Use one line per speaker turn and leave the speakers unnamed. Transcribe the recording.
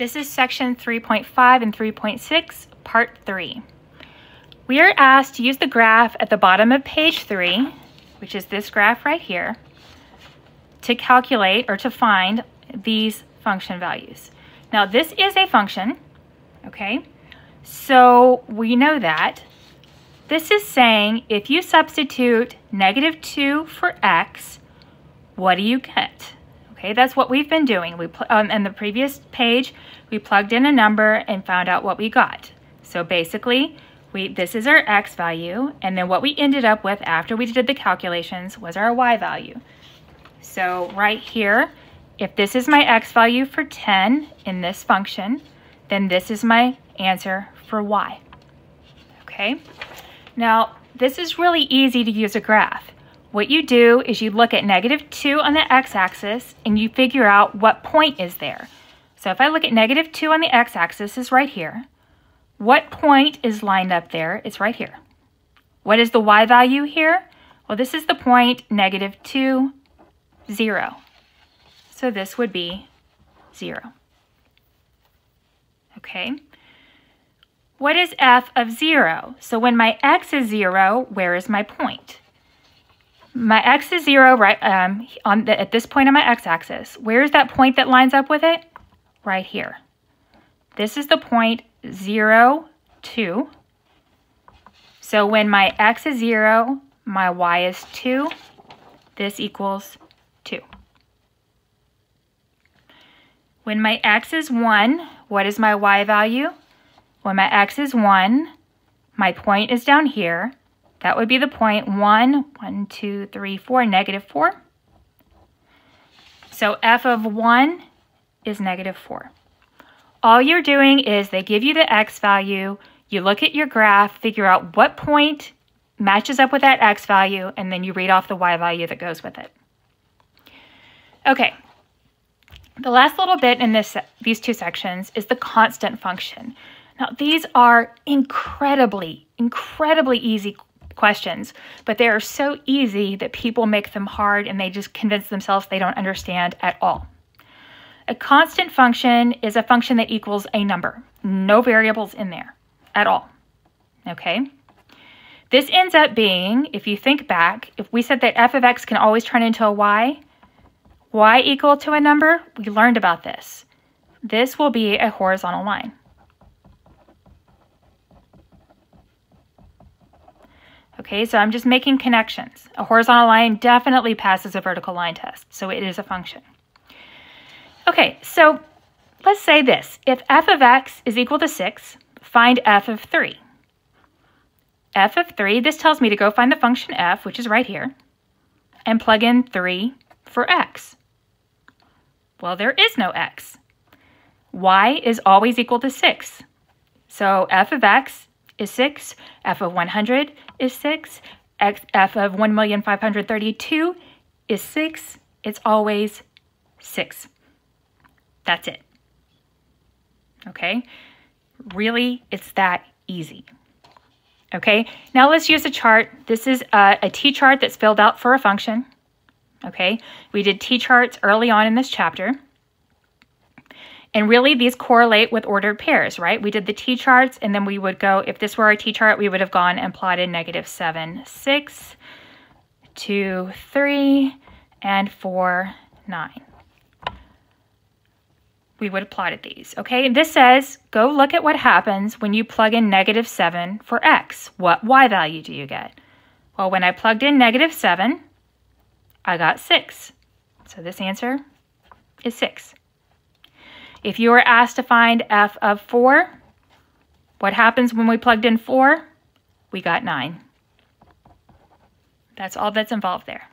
This is section 3.5 and 3.6, part 3. We are asked to use the graph at the bottom of page 3, which is this graph right here, to calculate or to find these function values. Now this is a function, okay? So we know that. This is saying if you substitute -2 for x, what do you get? Okay, that's what we've been doing. In the previous page, we plugged in a number and found out what we got. So basically, this is our x value, and then what we ended up with after we did the calculations was our y value. So right here, if this is my x value for 10 in this function, then this is my answer for y. Okay? Now, this is really easy to use a graph. What you do is you look at -2 on the x-axis and you figure out what point is there. So if I look at -2 on the x-axis is right here. What point is lined up there? It's right here. What is the y value here? Well, this is the point -2, 0. So this would be 0. Okay. What is f of 0? So when my x is 0, where is my point? My x is 0 right at this point on my x-axis. Where is that point that lines up with it? Right here. This is the point 0, 2. So when my x is 0, my y is 2. This equals 2. When my x is 1, what is my y value? When my x is 1, my point is down here. That would be the point 1, 2, 3, 4, -4. So f of 1 is -4. All you're doing is they give you the x value, you look at your graph, figure out what point matches up with that x value, and then you read off the y value that goes with it. Okay, the last little bit in these two sections is the constant function. Now these are incredibly easy questions, but they are so easy that people make them hard and they just convince themselves they don't understand at all. A constant function is a function that equals a number. No variables in there at all. Okay? This ends up being, if you think back, if we said that f of x can always turn into a y equal to a number, we learned about this. This will be a horizontal line. Okay, so I'm just making connections. A horizontal line definitely passes a vertical line test, so it is a function. Okay, so let's say this. If f of x is equal to 6, find f of 3. F of 3, this tells me to go find the function f, which is right here, and plug in 3 for x. Well, there is no x. Y is always equal to 6. So f of x is 6, f of 100 is 6, f of 1,532 is 6. It's always 6. That's it. Okay? Really, it's that easy. Okay? Now let's use a chart. This is a t-chart that's filled out for a function. Okay? We did t-charts early on in this chapter. And really, these correlate with ordered pairs, right? We did the t-charts, and then we would go, if this were our t-chart, we would have gone and plotted -7, 6, 2, 3, and 4, 9. We would have plotted these, okay? And this says, go look at what happens when you plug in -7 for x. What y value do you get? Well, when I plugged in -7, I got 6. So this answer is 6. If you were asked to find f of 4, what happens when we plugged in 4? We got 9. That's all that's involved there.